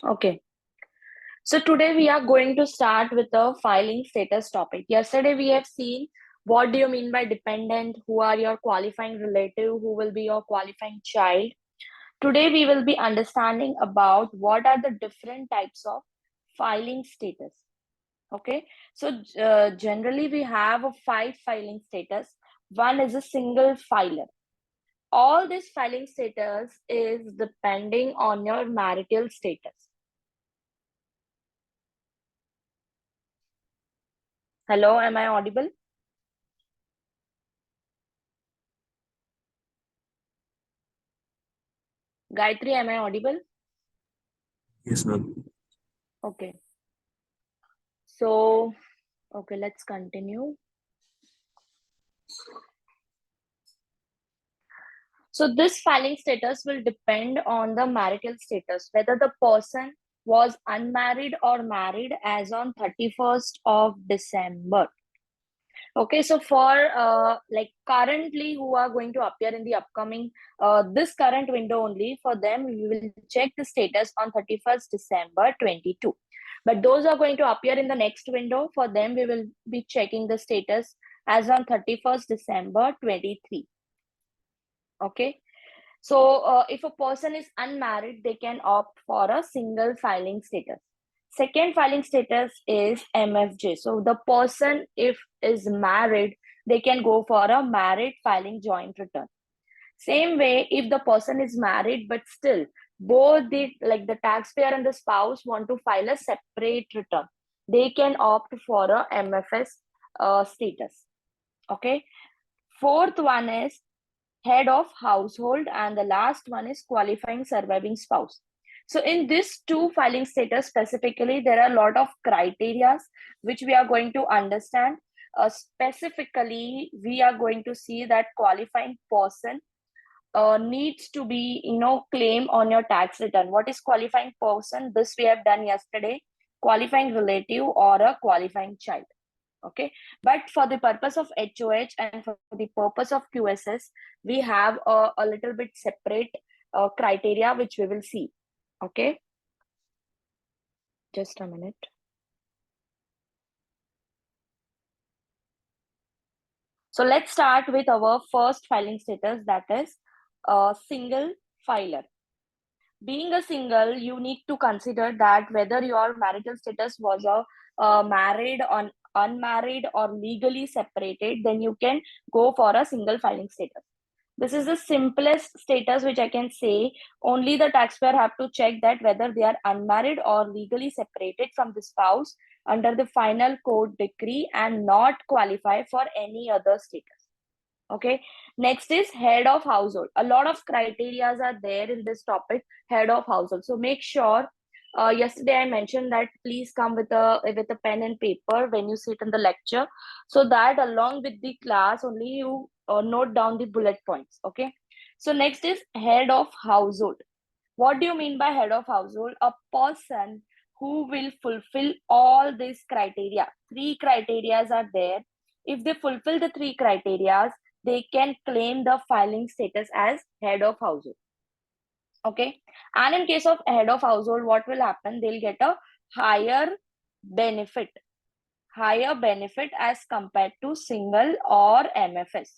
Okay. So today we are going to start with the filing status topic. Yesterday we have seen what do you mean by dependent, who are your qualifying relative, who will be your qualifying child. Today we will be understanding about what are the different types of filing status. Okay, so generally we have a 5 filing status. One is a single filer. All this filing status is depending on your marital status. Hello, am I audible? Gayatri, am I audible? Yes, ma'am. Okay. So, okay, let's continue. So this filing status will depend on the marital status, whether the person was unmarried or married as on 31st of December. Okay, so for like currently who are going to appear in the upcoming this current window only, for them we will check the status on 31st December 22. But those are going to appear in the next window, for them we will be checking the status as on 31st December 23. Okay, so if a person is unmarried, they can opt for a single filing status. Second filing status is MFJ. So the person, if is married, they can go for a married filing joint return. Same way, if the person is married, but still both the taxpayer and the spouse want to file a separate return, they can opt for a MFS status. Okay. Fourth one is head of household, and the last one is qualifying surviving spouse. So in this two filing status specifically, there are a lot of criteria which we are going to understand. Specifically, we are going to see that qualifying person needs to be, claim on your tax return. What is qualifying person? This we have done yesterday. Qualifying relative or a qualifying child. Okay, but for the purpose of HOH and for the purpose of QSS, we have a little bit separate criteria which we will see. Okay, just a minute. So let's start with our first filing status, that is single filer. Being a single, you need to consider that whether your marital status was a married or unmarried or legally separated, then you can go for a single filing status. This is the simplest status which I can say. Only the taxpayer have to check that whether they are unmarried or legally separated from the spouse under the final court decree and not qualify for any other status. Okay, next is head of household. A lot of criterias are there in this topic, head of household. So make sure, yesterday I mentioned that please come with a pen and paper when you sit in the lecture, so that along with the class only you note down the bullet points. Okay, so next is head of household. What do you mean by head of household? A person who will fulfill all these criteria. 3 criterias are there. If they fulfill the 3 criterias, they can claim the filing status as head of household. Okay, and in case of head of household, what will happen? They'll get a higher benefit as compared to single or MFS.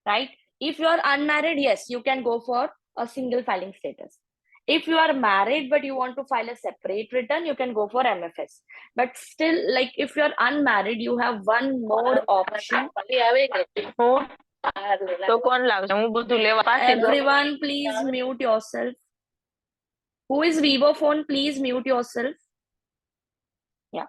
Right? If you are unmarried, yes, you can go for a single filing status. If you are married but you want to file a separate return, you can go for MFS. But still, like if you're unmarried, you have one more option. Everyone, please mute yourself. Who is Vivo phone? Please mute yourself. Yeah.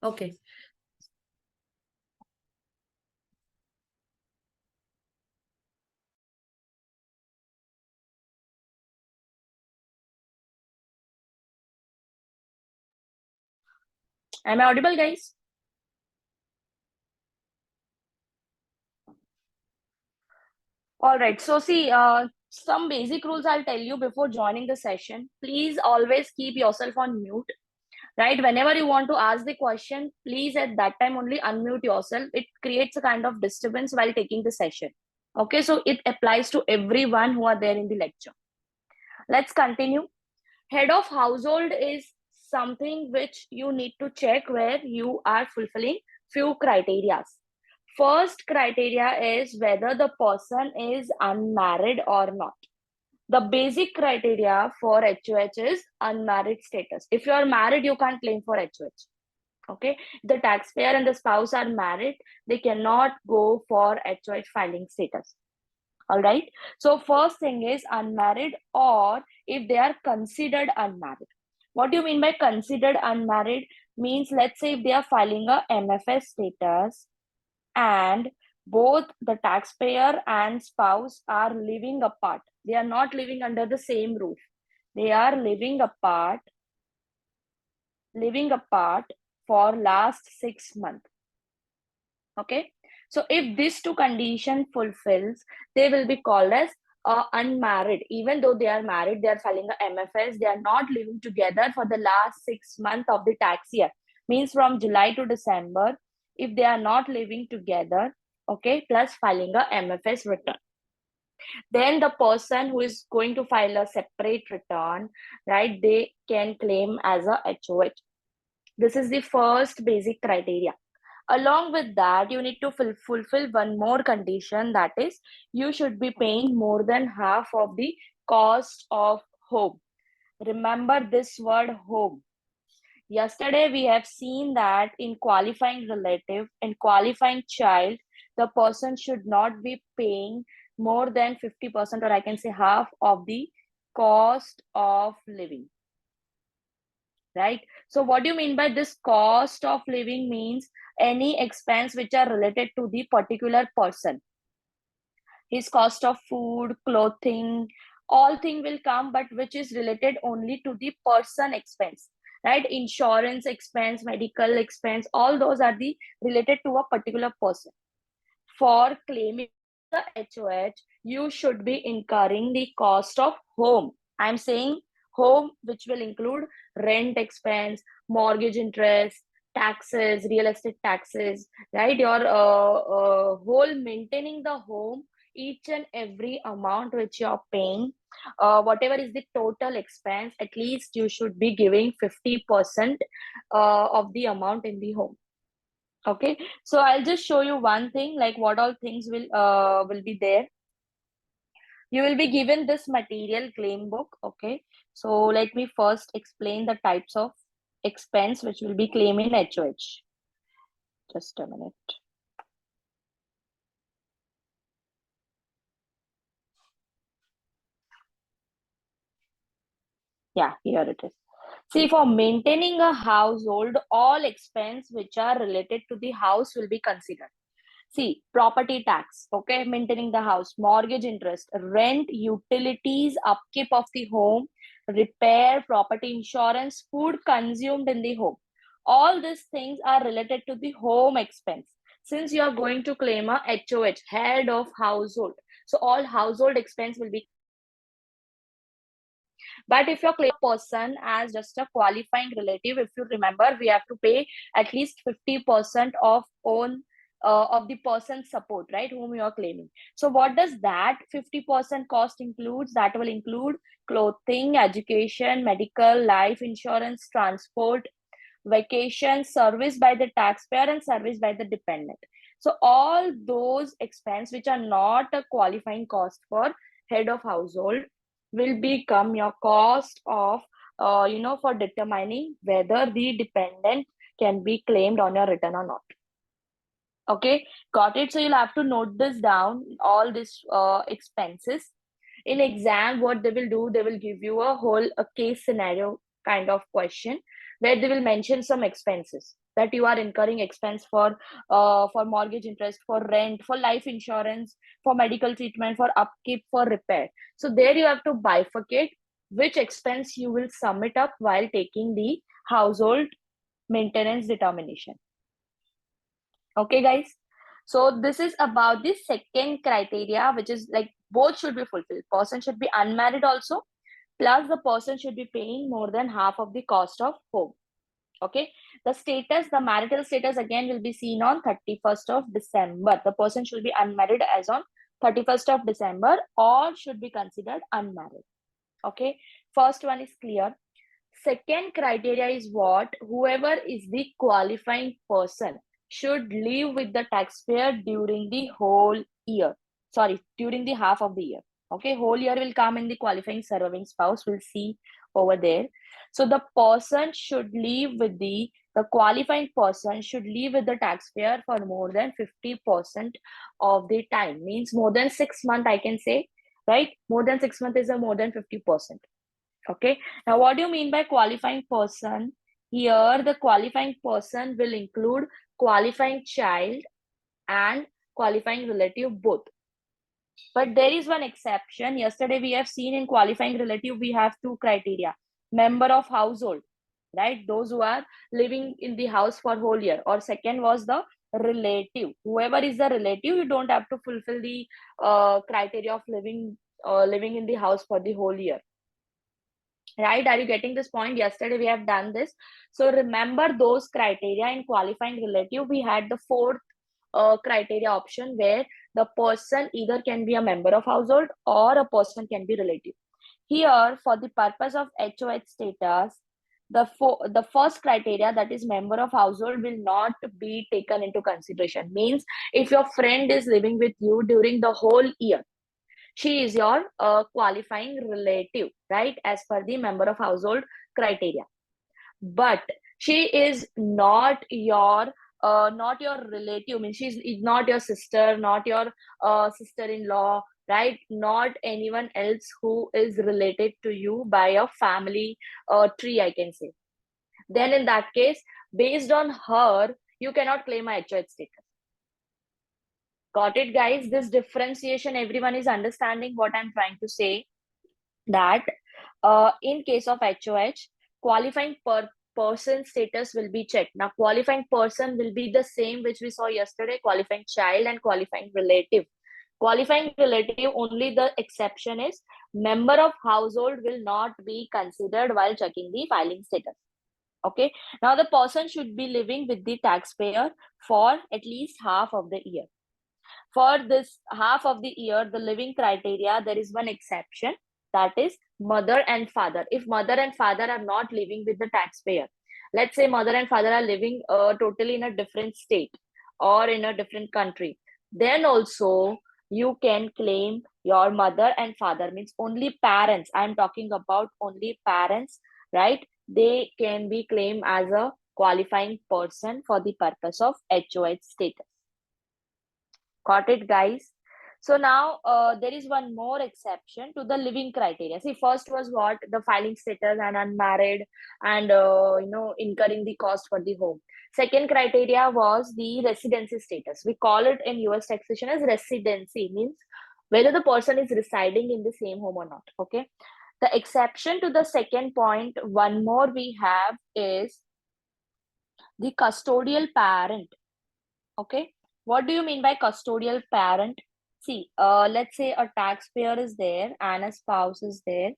Okay. Am I audible, guys? All right. So see, Some basic rules I'll tell you before joining the session. Please always keep yourself on mute, right? Whenever you want to ask the question, please at that time only unmute yourself. It creates a kind of disturbance while taking the session. Okay, so it applies to everyone who are there in the lecture. Let's continue. Head of household is something which you need to check where you are fulfilling few criteria. First criteria is whether the person is unmarried or not. The basic criteria for HOH is unmarried status. If you are married, you can't claim for HOH. Okay, the taxpayer and the spouse are married, they cannot go for HOH filing status. All right, so first thing is unmarried, or if they are considered unmarried. What do you mean by considered unmarried? Means, let's say if they are filing a MFS status and both the taxpayer and spouse are living apart. They are not living under the same roof. They are living apart for last 6 months. Okay, so if these two conditions fulfills, they will be called as unmarried. Even though they are married, they are filing a MFS, they are not living together for the last 6 months of the tax year. Means from July to December, if they are not living together, okay, plus filing a MFS return, then the person who is going to file a separate return, right, they can claim as a HOH. This is the first basic criteria. Along with that, you need to fulfill one more condition, that is, you should be paying more than half of the cost of home. Remember this word home. Yesterday, we have seen that in qualifying relative and qualifying child, the person should not be paying more than 50%, or I can say half of the cost of living. Right? So what do you mean by this cost of living? Means any expense which are related to the particular person. His cost of food, clothing, all thing will come, but which is related only to the person expense, right? Insurance expense, medical expense, all those are the related to a particular person. For claiming the HOH, you should be incurring the cost of home. I'm saying home, which will include rent expense, mortgage interest, taxes, real estate taxes, right? Your whole maintaining the home, each and every amount which you're paying, whatever is the total expense, at least you should be giving 50% of the amount in the home. Okay, so I'll just show you one thing, like what all things will be there. You will be given this material claim book. Okay, so let me first explain the types of expense which will be claimed in HOH. Just a minute. Yeah, here it is. See, for maintaining a household, all expense which are related to the house will be considered. See, property tax, okay, maintaining the house, mortgage interest, rent, utilities, upkeep of the home, repair, property insurance, food consumed in the home. All these things are related to the home expense. Since you are going to claim a HOH, head of household, so all household expense will be. But if you're claiming a person as just a qualifying relative, if you remember, we have to pay at least 50% of own of the person's support, right, whom you are claiming. So what does that 50% cost includes? That will include clothing, education, medical, life insurance, transport, vacation, service by the taxpayer, and service by the dependent. So all those expense which are not a qualifying cost for head of household will become your cost of for determining whether the dependent can be claimed on your return or not. Okay, got it? So you'll have to note this down, all these expenses. In exam, what they will do, they will give you a case scenario kind of question where they will mention some expenses that you are incurring expense for mortgage interest, for rent, for life insurance, for medical treatment, for upkeep, for repair. So there you have to bifurcate which expense you will sum it up while taking the household maintenance determination. Okay, guys. So this is about the second criteria, which is like Both should be fulfilled. Person should be unmarried also, plus the person should be paying more than half of the cost of home. Okay, the status, the marital status again will be seen on 31st of December. The person should be unmarried as on 31st of December or should be considered unmarried. Okay, first one is clear. Second criteria is what? Whoever is the qualifying person should live with the taxpayer during the whole year. Sorry, during the half of the year. Okay, whole year will come in the qualifying serving spouse. We'll see over there. So the person should live with the qualifying person should live with the taxpayer for more than 50% of the time. Means more than 6 months, I can say, right? More than 6 months is a more than 50%. Okay, now what do you mean by qualifying person? Here, the qualifying person will include qualifying child and qualifying relative both. But there is one exception. Yesterday, we have seen in qualifying relative, we have two criteria. Member of household, right? Those who are living in the house for whole year. Or second was the relative. Whoever is the relative, you don't have to fulfill the criteria of living in the house for the whole year. Right, are you getting this point? Yesterday we have done this. So remember those criteria. In qualifying relative, we had the fourth criteria option where the person either can be a member of household or a person can be relative. Here, for the purpose of HOH status, the first criteria, that is member of household, will not be taken into consideration. Means if your friend is living with you during the whole year, she is your qualifying relative, right, as per the member of household criteria. But she is not your relative. Means she's not your sister, not your sister-in-law, right? Not anyone else who is related to you by a family tree, I can say. Then in that case, based on her, you cannot claim a HOH status. Got it, guys? This differentiation, everyone is understanding what I'm trying to say. That in case of HOH, qualifying person status will be checked. Now, qualifying person will be the same which we saw yesterday, qualifying child and qualifying relative. Qualifying relative, only the exception is member of household will not be considered while checking the filing status. Okay. Now, the person should be living with the taxpayer for at least half of the year. For this half of the year, the living criteria, there is one exception, that is mother and father. If mother and father are not living with the taxpayer, let's say mother and father are living totally in a different state or in a different country, then also you can claim your mother and father. Means only parents, I'm talking about only parents, right? They can be claimed as a qualifying person for the purpose of HOH status. Got it, guys? So now there is one more exception to the living criteria. See, first was what? The filing status and unmarried and, incurring the cost for the home. Second criteria was the residency status. We call it in US taxation as residency, means whether the person is residing in the same home or not. Okay. The exception to the second point, one more we have is the custodial parent. Okay. What do you mean by custodial parent? See, let's say a taxpayer is there and a spouse is there.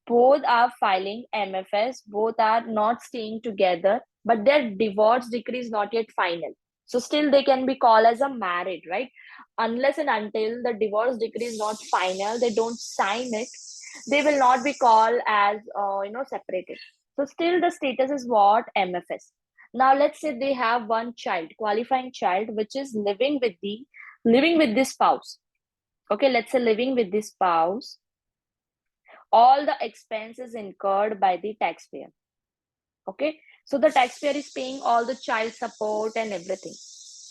Both are filing MFS, both are not staying together, but their divorce decree is not yet final. So still they can be called as a married, right? Unless and until the divorce decree is not final, they don't sign it, they will not be called as, separated. So still the status is what? MFS. Now let's say they have one child, qualifying child, which is living with the spouse. Okay, let's say living with the spouse, all the expenses incurred by the taxpayer. Okay, so the taxpayer is paying all the child support and everything.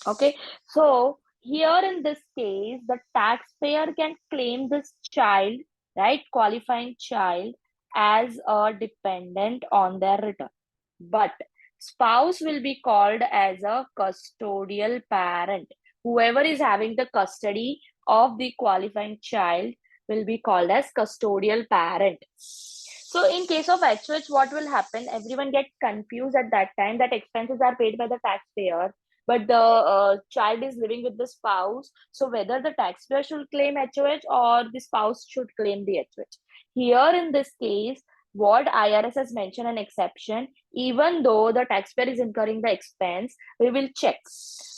Okay, so here in this case, the taxpayer can claim this child, right, qualifying child, as a dependent on their return. But spouse will be called as a custodial parent. Whoever is having the custody of the qualifying child will be called as custodial parent. So in case of HOH, what will happen? Everyone gets confused at that time that expenses are paid by the taxpayer. but the child is living with the spouse. So whether the taxpayer should claim HOH or the spouse should claim the HOH. Here in this case, what IRS has mentioned an exception, even though the taxpayer is incurring the expense, we will check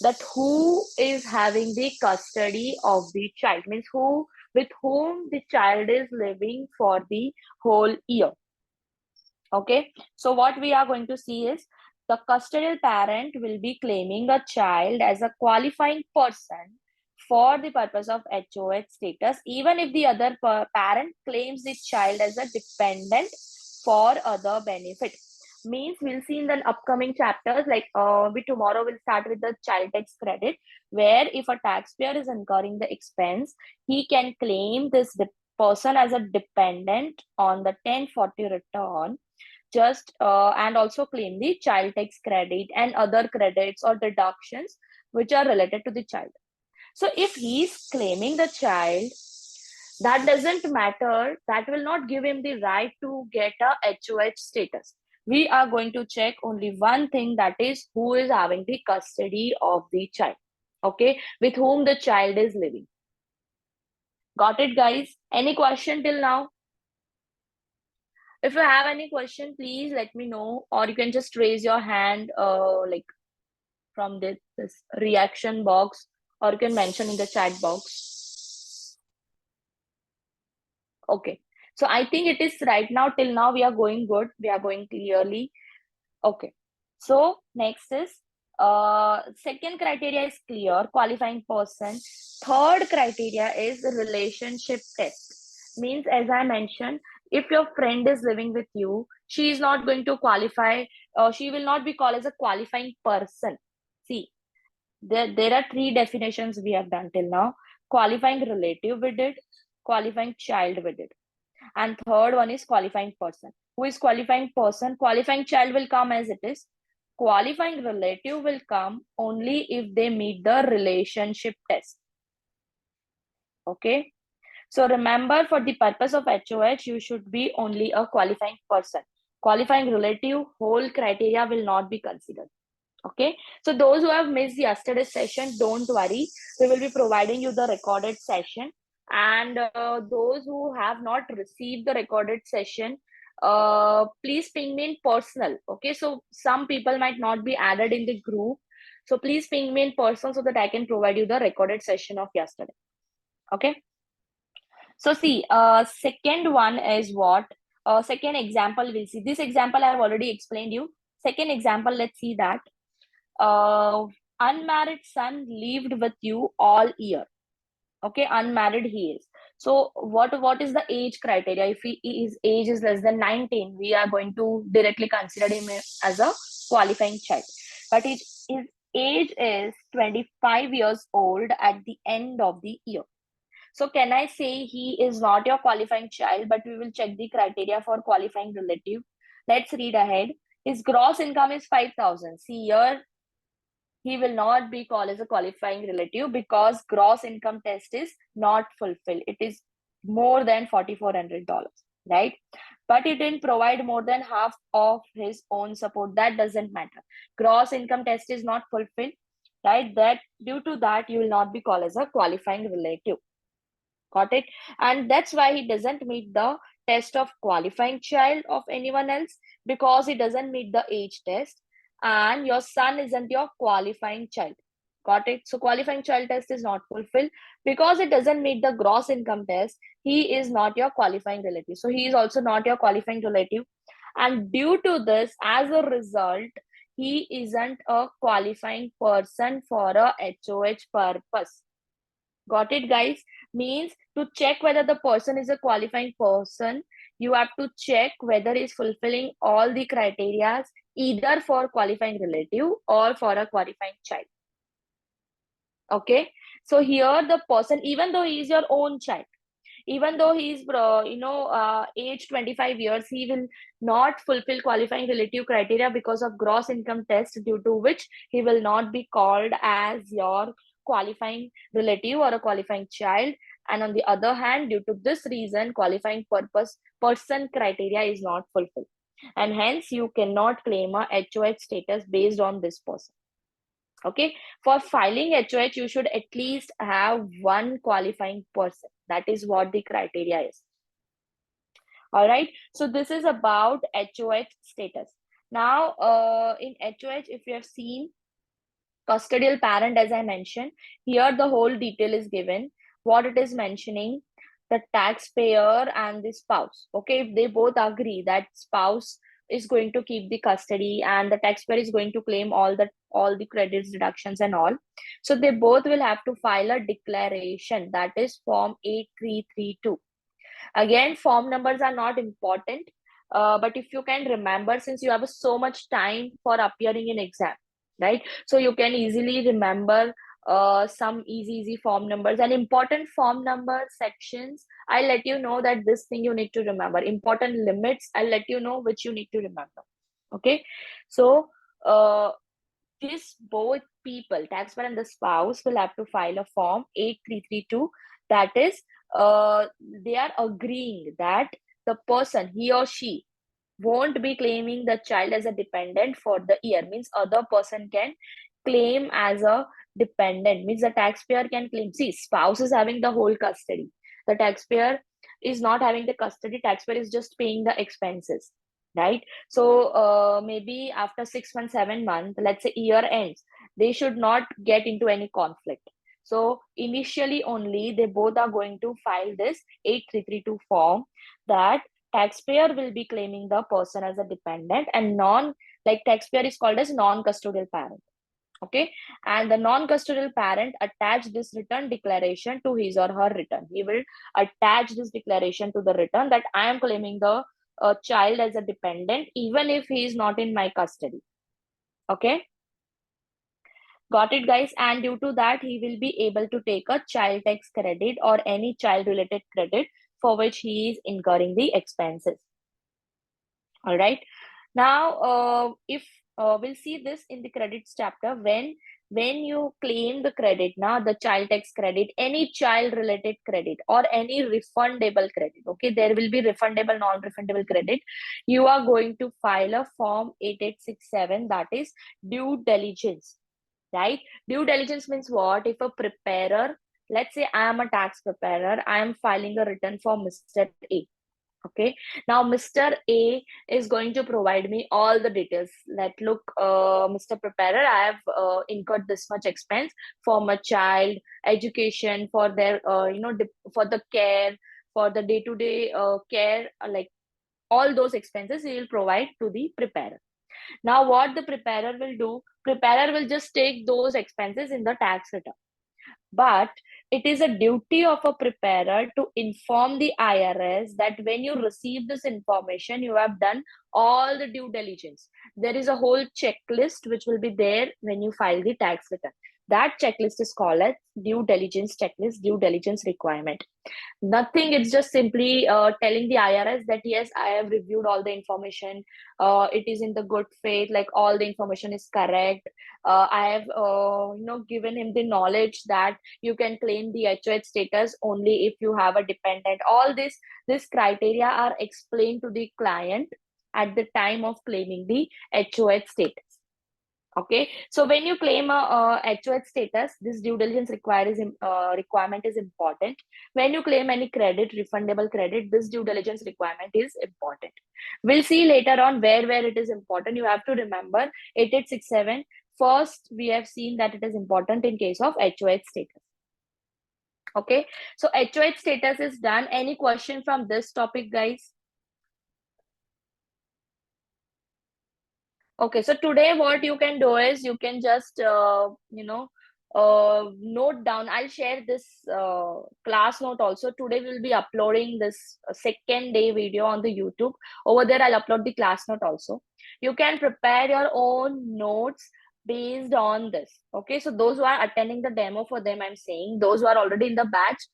that who is having the custody of the child, means who with whom the child is living for the whole year. Okay, so what we are going to see is the custodial parent will be claiming a child as a qualifying person for the purpose of HOH status, even if the other parent claims the child as a dependent for other benefit. Means we'll see in the upcoming chapters, like we tomorrow will start with the child tax credit, where if a taxpayer is incurring the expense, he can claim this person as a dependent on the 1040 return, just and also claim the child tax credit and other credits or deductions which are related to the child. So if he's claiming the child, that doesn't matter, that will not give him the right to get a HOH status. We are going to check only one thing, that is who is having the custody of the child, okay, with whom the child is living. Got it, guys? Any question till now? If you have any question, please let me know, or you can just raise your hand like from this reaction box, or you can mention in the chat box. Okay, so I think it is right now, till now we are going good, we are going clearly. Okay, so next is second criteria is clear, qualifying person. Third criteria is relationship test. Means, as I mentioned, if your friend is living with you, she is not going to qualify, she will not be called as a qualifying person. See, there are three definitions we have done till now. Qualifying relative we did, qualifying child we did, and third one is qualifying person. Who is qualifying person? Qualifying child will come as it is. Qualifying relative will come only if they meet the relationship test. Okay, so remember, for the purpose of HOH, you should be only a qualifying person. Qualifying relative, whole criteria will not be considered. Okay, so those who have missed yesterday's session, don't worry, we will be providing you the recorded session. And those who have not received the recorded session, please ping me in personal. Okay, so some people might not be added in the group, so please ping me in person so that I can provide you the recorded session of yesterday. Okay, so see, second one is what? Second example we'll see. This example I have already explained you. Second example, let's see that. Unmarried son lived with you all year. Okay, unmarried he is. So what is the age criteria? If his age is less than 19, we are going to directly consider him as a qualifying child. But his age is 25 years old at the end of the year. So can I say he is not your qualifying child, but we will check the criteria for qualifying relative. Let's read ahead. His gross income is 5,000. See here, he will not be called as a qualifying relative because gross income test is not fulfilled. It is more than $4,400, right? But he didn't provide more than half of his own support. That doesn't matter. Gross income test is not fulfilled, right? That due to that, you will not be called as a qualifying relative. Got it? And that's why he doesn't meet the test of qualifying child of anyone else, because he doesn't meet the age test, and your son isn't your qualifying child. Got it? So qualifying child test is not fulfilled because it doesn't meet the gross income test. He is not your qualifying relative. So he is also not your qualifying relative. And due to this, as a result, he isn't a qualifying person for a HOH purpose. Got it, guys? Means to check whether the person is a qualifying person, you have to check whether he's fulfilling all the criteria, either for qualifying relative or for a qualifying child. Okay, so here the person, even though he is your own child, even though he is age 25 years, he will not fulfill qualifying relative criteria because of gross income test, due to which he will not be called as your qualifying relative or a qualifying child. And on the other hand, due to this reason, qualifying person criteria is not fulfilled, and hence you cannot claim a HOH status based on this person. Okay, for filing HOH, you should at least have one qualifying person. That is what the criteria is. All right, so this is about HOH status. Now, in HOH, if you have seen custodial parent, as I mentioned, here the whole detail is given. What it is mentioning, the taxpayer and the spouse. Okay, if they both agree that spouse is going to keep the custody and the taxpayer is going to claim all the credits, deductions, and all. So they both will have to file a declaration, that is Form 8332. Again, form numbers are not important, but if you can remember, since you have so much time for appearing in exam, right? So you can easily remember some easy form numbers and important form number sections. I'll let you know that this thing you need to remember. Important limits, I'll let you know which you need to remember. Okay, so this both people, taxpayer and the spouse, will have to file a form 8332. That is, they are agreeing that the person, he or she, won't be claiming the child as a dependent for the year. Means other person can claim as a dependent. Means the taxpayer can claim. See, spouse is having the whole custody. The taxpayer is not having the custody. Taxpayer is just paying the expenses, right? So maybe after 6 months, 7 months, let's say year ends, they should not get into any conflict. So initially only they both are going to file this 8332 form, that taxpayer will be claiming the person as a dependent, and like taxpayer is called as non-custodial parent. Okay, and the non-custodial parent attach this return declaration to his or her return. He will attach this declaration to the return that I am claiming the child as a dependent even if he is not in my custody. Okay, got it, guys? And due to that, he will be able to take a child tax credit or any child related credit for which he is incurring the expenses. All right, now if we'll see this in the credits chapter. When you claim the credit, now the child tax credit, any child related credit or any refundable credit, okay, there will be refundable, non-refundable credit. You are going to file a form 8867, that is due diligence, right? Due diligence means what? If a preparer, let's say I am a tax preparer, I am filing a return for Mr. A. Okay, now Mr. A is going to provide me all the details. That look, Mr. Preparer, I have incurred this much expense for my child education, for their for the care, for the day-to-day care, like all those expenses he will provide to the preparer. Now what the preparer will do, preparer will just take those expenses in the tax return. But it is a duty of a preparer to inform the IRS that when you receive this information, you have done all the due diligence. There is a whole checklist which will be there when you file the tax return. That checklist is called as due diligence checklist, due diligence requirement. Nothing, it's just simply telling the IRS that yes, I have reviewed all the information, it is in the good faith, like all the information is correct. I have given him the knowledge that you can claim the HOH status only if you have a dependent. All this criteria are explained to the client at the time of claiming the HOH status. Okay, so when you claim a HOH status, this due diligence requirement is important. When you claim any credit, refundable credit, this due diligence requirement is important. We'll see later on where it is important. You have to remember 8867. First, we have seen that it is important in case of HOH status. Okay, so HOH status is done. Any question from this topic, guys? Okay, so today what you can do is you can just note down. I'll share this class note also. Today we'll be uploading this second day video on the YouTube. Over there I'll upload the class note also. You can prepare your own notes based on this. Okay, so those who are attending the demo, for them I'm saying, those who are already in the batch,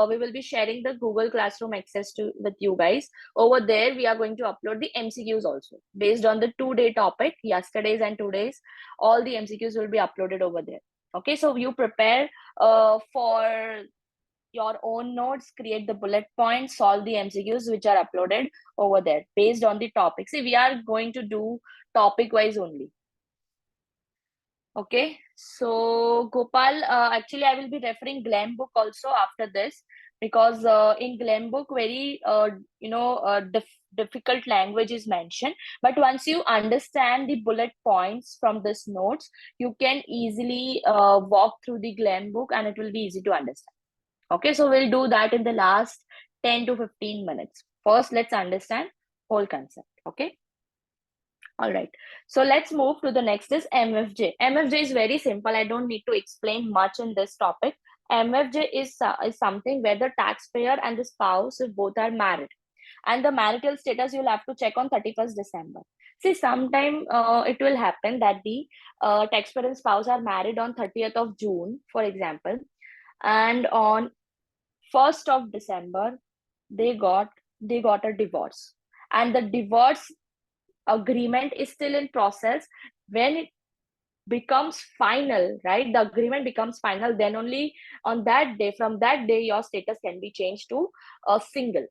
we will be sharing the Google Classroom access to with you guys. Over there we are going to upload the MCQs also based on the 2-day topic, yesterday's and today's. All the MCQs will be uploaded over there. Okay, so you prepare for your own notes, create the bullet points, solve the MCQs which are uploaded over there based on the topic. See, we are going to do topic wise only. Okay, so Gopal, actually I will be referring Gliem book also after this, because in Gliem book very difficult language is mentioned. But once you understand the bullet points from this notes, you can easily walk through the Gliem book and it will be easy to understand. Okay, so we'll do that in the last 10 to 15 minutes. First, let's understand whole concept. Okay. All right. So let's move to the next is MFJ. MFJ is very simple. I don't need to explain much in this topic. MFJ is something where the taxpayer and the spouse, if both are married, and the marital status you'll have to check on 31st December. See, sometime it will happen that the taxpayer and spouse are married on 30th of June, for example, and on 1st of December they got a divorce, and the divorce agreement is still in process. When it becomes final, right, the agreement becomes final, then only on that day, from that day, your status can be changed to a single.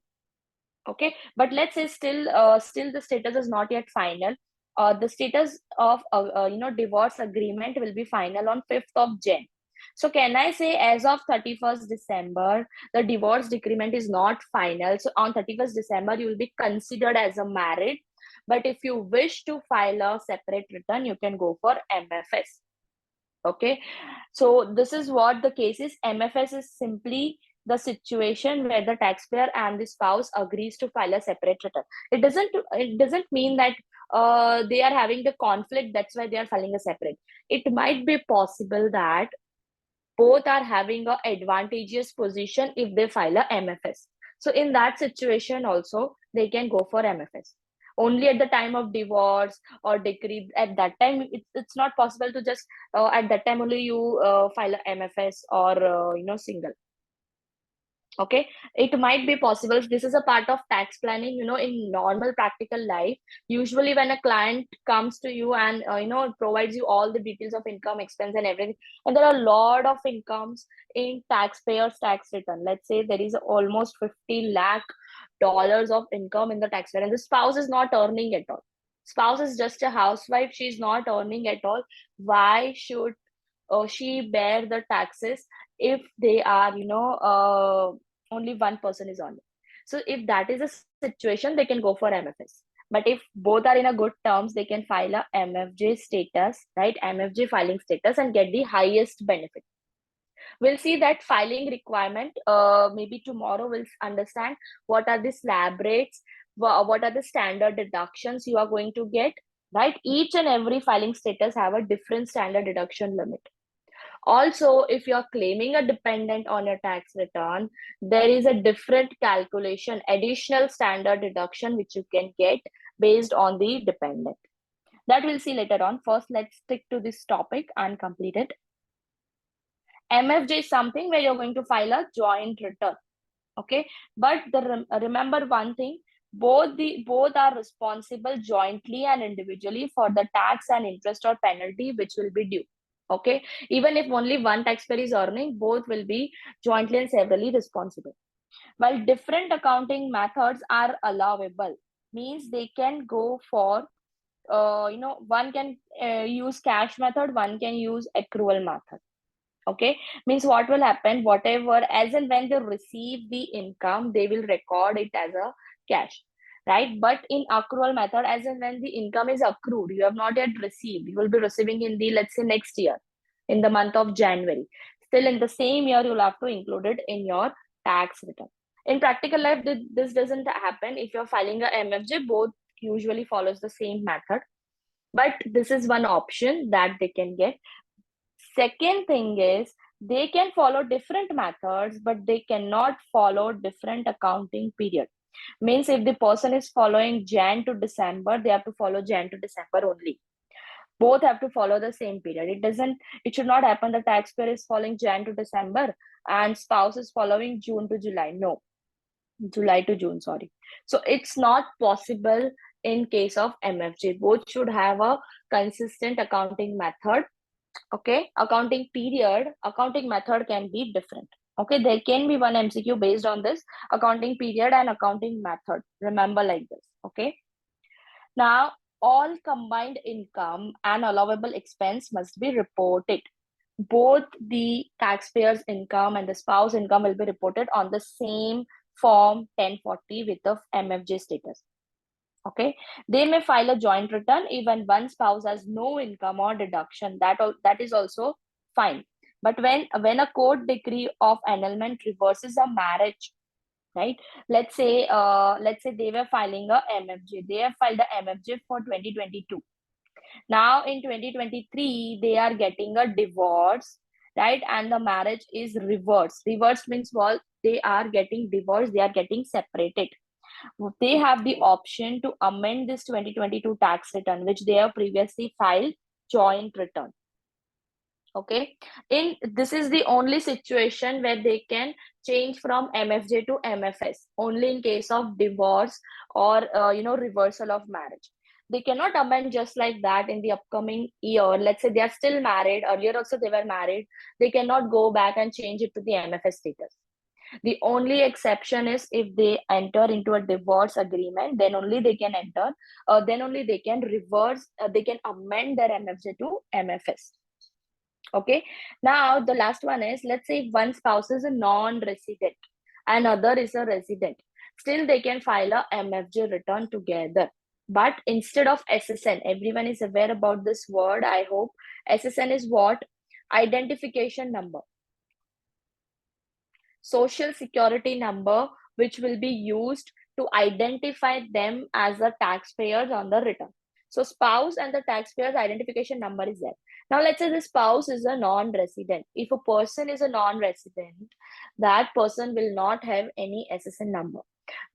Okay, but let's say still the status is not yet final. The status of divorce agreement will be final on 5th of Jan. So can I say as of 31st December the divorce agreement is not final, so on 31st December you will be considered as a married. But if you wish to file a separate return, you can go for MFS. Okay, so this is what the case is. MFS is simply the situation where the taxpayer and the spouse agrees to file a separate return. It doesn't mean that they are having the conflict, that's why they are filing a separate. It might be possible that both are having a advantageous position if they file a MFS. So in that situation also they can go for MFS. Only at the time of divorce or decree, at that time it's not possible to just at that time only you file a MFS or single. Okay, it might be possible. This is a part of tax planning, in normal practical life. Usually when a client comes to you and provides you all the details of income, expense and everything, and there are a lot of incomes in taxpayers tax return. Let's say there is almost 50 lakh dollars of income in the taxpayer and the spouse is not earning at all. Spouse is just a housewife, she's not earning at all. Why should she bear the taxes if they are only one person is on it? So if that is a situation, they can go for MFS. But if both are in a good terms, they can file a MFJ status, right? MFJ filing status and get the highest benefit. We'll see that filing requirement. Maybe tomorrow we'll understand what are the slab rates, what are the standard deductions you are going to get, right? Each and every filing status have a different standard deduction limit. Also, if you're claiming a dependent on your tax return, there is a different calculation, additional standard deduction, which you can get based on the dependent. That we'll see later on. First, let's stick to this topic and complete it. MFJ is something where you're going to file a joint return. Okay, but remember one thing, both are responsible jointly and individually for the tax and interest or penalty which will be due. Okay, even if only one taxpayer is earning, both will be jointly and severally responsible. While different accounting methods are allowable, means they can go for one can use cash method, one can use accrual method. Okay, means what will happen, whatever, as and when they receive the income, they will record it as a cash, right? But in accrual method, as and when the income is accrued, you have not yet received, you will be receiving in the, let's say, next year in the month of January, still in the same year you'll have to include it in your tax return. In practical life, this doesn't happen. If you're filing a MFJ, both usually follows the same method, but this is one option that they can get. Second thing is they can follow different methods, but they cannot follow different accounting period. Means if the person is following Jan to December, they have to follow Jan to December only. Both have to follow the same period. It should not happen the taxpayer is following Jan to December and spouse is following June to July. No, July to June, sorry. So it's not possible in case of MFJ. Both should have a consistent accounting method. Okay, accounting period, accounting method can be different. Okay, there can be one MCQ based on this accounting period and accounting method. Remember like this. Okay, now all combined income and allowable expense must be reported. Both the taxpayer's income and the spouse income will be reported on the same form 1040 with the MFJ status. Okay, they may file a joint return even one spouse has no income or deduction. That is also fine. But when a court decree of annulment reverses a marriage, right? Let's say they were filing a MFJ. They have filed a MFJ for 2022. Now in 2023, they are getting a divorce, right? And the marriage is reversed. Reversed means what? They are getting divorced. They are getting separated. They have the option to amend this 2022 tax return, which they have previously filed joint return. Okay, in this is the only situation where they can change from MFJ to MFS, only in case of divorce or reversal of marriage. They cannot amend just like that in the upcoming year. Let's say they are still married, earlier also they were married, they cannot go back and change it to the MFS status. The only exception is if they enter into a divorce agreement, then only they can enter, then only they can reverse, they can amend their MFJ to MFS. Okay, now the last one is, let's say if one spouse is a non-resident and other is a resident, still they can file a MFJ return together. But instead of SSN, everyone is aware about this word, I hope. SSN is what? Identification number. Social security number, which will be used to identify them as the taxpayers on the return. So spouse and the taxpayer's identification number is there. Now let's say the spouse is a non-resident. If a person is a non-resident, that person will not have any SSN number,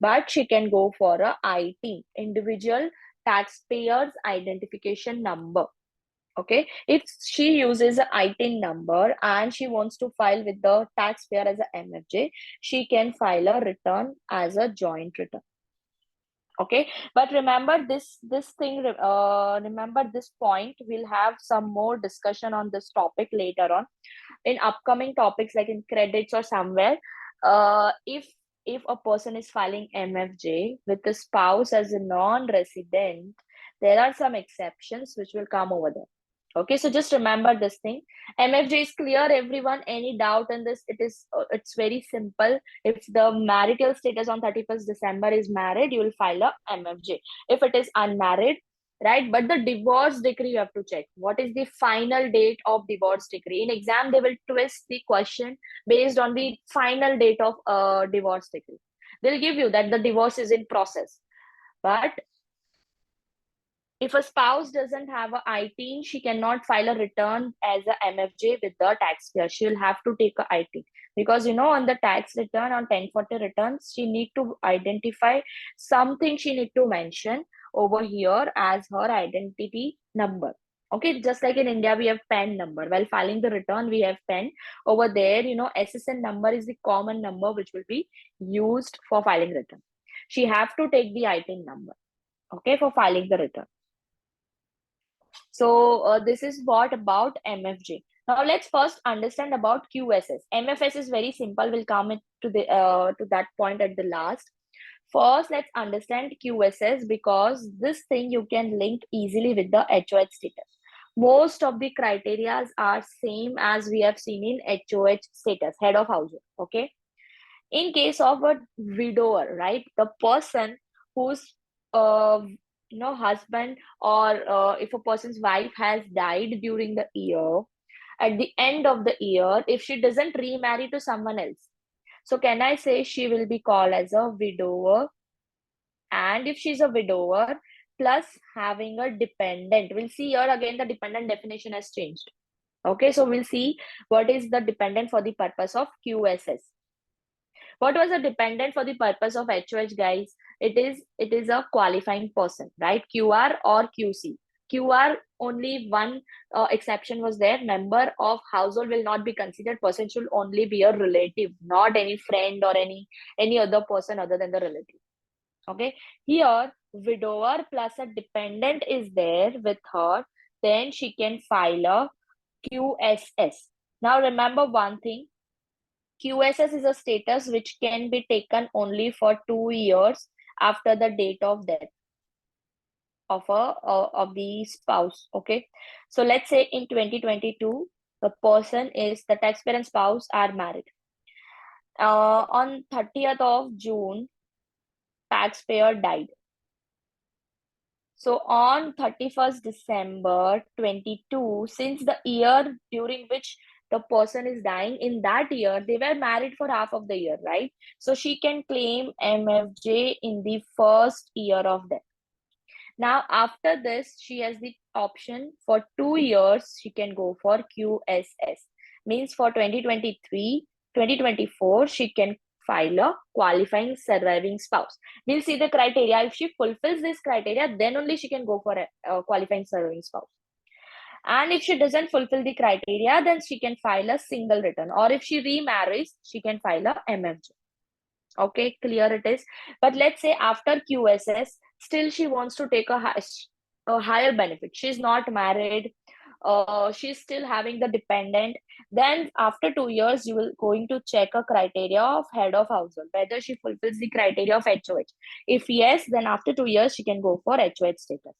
but she can go for a IT, individual taxpayer's identification number. Okay, if she uses an ITIN number and she wants to file with the taxpayer as a MFJ, she can file a return as a joint return. Okay, but remember remember this point. We'll have some more discussion on this topic later on in upcoming topics, like in credits or somewhere. If a person is filing MFJ with the spouse as a non-resident, there are some exceptions which will come over there. Okay, so just remember this thing. MFJ is clear, everyone. Any doubt in this? It's very simple. If the marital status on 31st December is married, you will file a MFJ. If it is unmarried, right? But the divorce decree, you have to check. What is the final date of divorce decree? In exam, they will twist the question based on the final date of divorce decree. They'll give you that the divorce is in process. But if a spouse doesn't have a ITIN, she cannot file a return as a MFJ with the taxpayer. She will have to take a ITIN, because on the tax return on 1040 returns, she need to identify something. She need to mention over here as her identity number. Okay, just like in India, we have PAN number. While filing the return, we have PAN. Over there, SSN number is the common number which will be used for filing return. She have to take the ITIN number, okay, for filing the return. So this is what about MFJ. Now let's first understand about QSS. MFS is very simple. We'll come to that point at the last. First, let's understand QSS, because this thing you can link easily with the HOH status. Most of the criteria are same as we have seen in HOH status, head of household. Okay. In case of a widower, right, the person whose husband, or if a person's wife has died during the year, at the end of the year, if she doesn't remarry to someone else, so can I say she will be called as a widower? And if she's a widower plus having a dependent, we'll see here again the dependent definition has changed. Okay, so we'll see what is the dependent for the purpose of QSS. What was a dependent for the purpose of HOH, guys? It is a qualifying person, right? QR or QC. QR, only one exception was there. Member of household will not be considered. Person should only be a relative, not any friend or any other person other than the relative. Okay. Here, widower plus a dependent is there with her, then she can file a QSS. Now remember one thing. QSS is a status which can be taken only for 2 years after the date of death. of the spouse. Okay, so let's say in 2022 the taxpayer and spouse are married. On 30th of June, taxpayer died. So on 31st December 22, since the year during which the person is dying, in that year they were married for half of the year, right? So she can claim MFJ in the first year of death. Now, after this, she has the option for 2 years, she can go for QSS. Means for 2023, 2024, she can file a qualifying surviving spouse. We'll see the criteria. If she fulfills this criteria, then only she can go for a qualifying surviving spouse. And if she doesn't fulfill the criteria, then she can file a single return. Or if she remarries, she can file a MFJ. Okay, clear it is. But let's say after QSS, still she wants to take a higher benefit. She's not married. She's still having the dependent. Then after 2 years, you will going to check a criteria of head of household, whether she fulfills the criteria of HOH. If yes, then after 2 years, she can go for HOH status.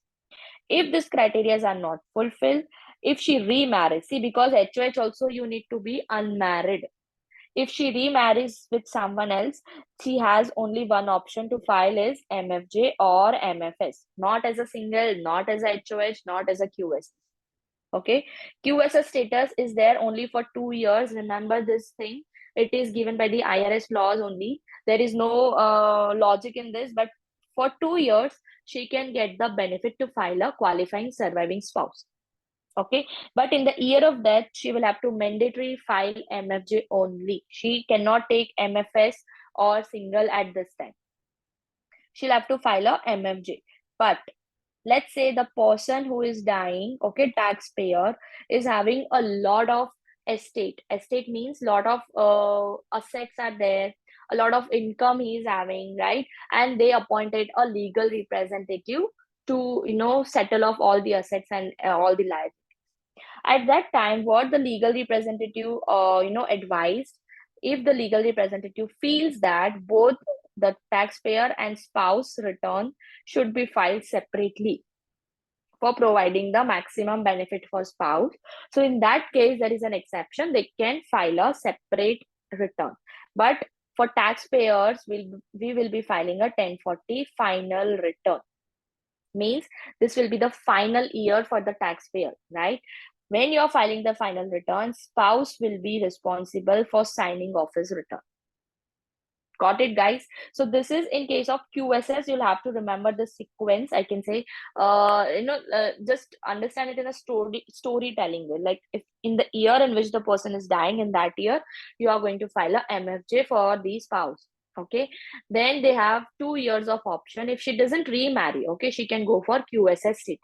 If these criteria are not fulfilled, if she remarries, see, because HOH also you need to be unmarried. If she remarries with someone else, she has only one option to file is MFJ or MFS, not as a single, not as a HOH, not as a QS. Okay, QSS status is there only for 2 years. Remember this thing. It is given by the IRS laws only. There is no logic in this, but for 2 years, she can get the benefit to file a qualifying surviving spouse. Okay, but in the year of death, she will have to mandatory file MFJ only. She cannot take MFS or single at this time. She'll have to file a MFJ. But let's say the person who is dying, okay, taxpayer, is having a lot of estate. Estate means lot of assets are there, a lot of income he is having, right? And they appointed a legal representative to, settle off all the assets and all the liabilities. At that time, what the legal representative advised, if the legal representative feels that both the taxpayer and spouse return should be filed separately for providing the maximum benefit for spouse, so in that case there is an exception, they can file a separate return. But for taxpayers, we will be filing a 1040 final return. Means this will be the final year for the taxpayer, right? When you're filing the final return, spouse will be responsible for signing off his return. Got it, guys? So this is in case of QSS. You'll have to remember the sequence. I can say, just understand it in a storytelling way. Like if in the year in which the person is dying, in that year, you are going to file a MFJ for the spouse. Okay, then they have 2 years of option. If she doesn't remarry, okay, she can go for QSS status.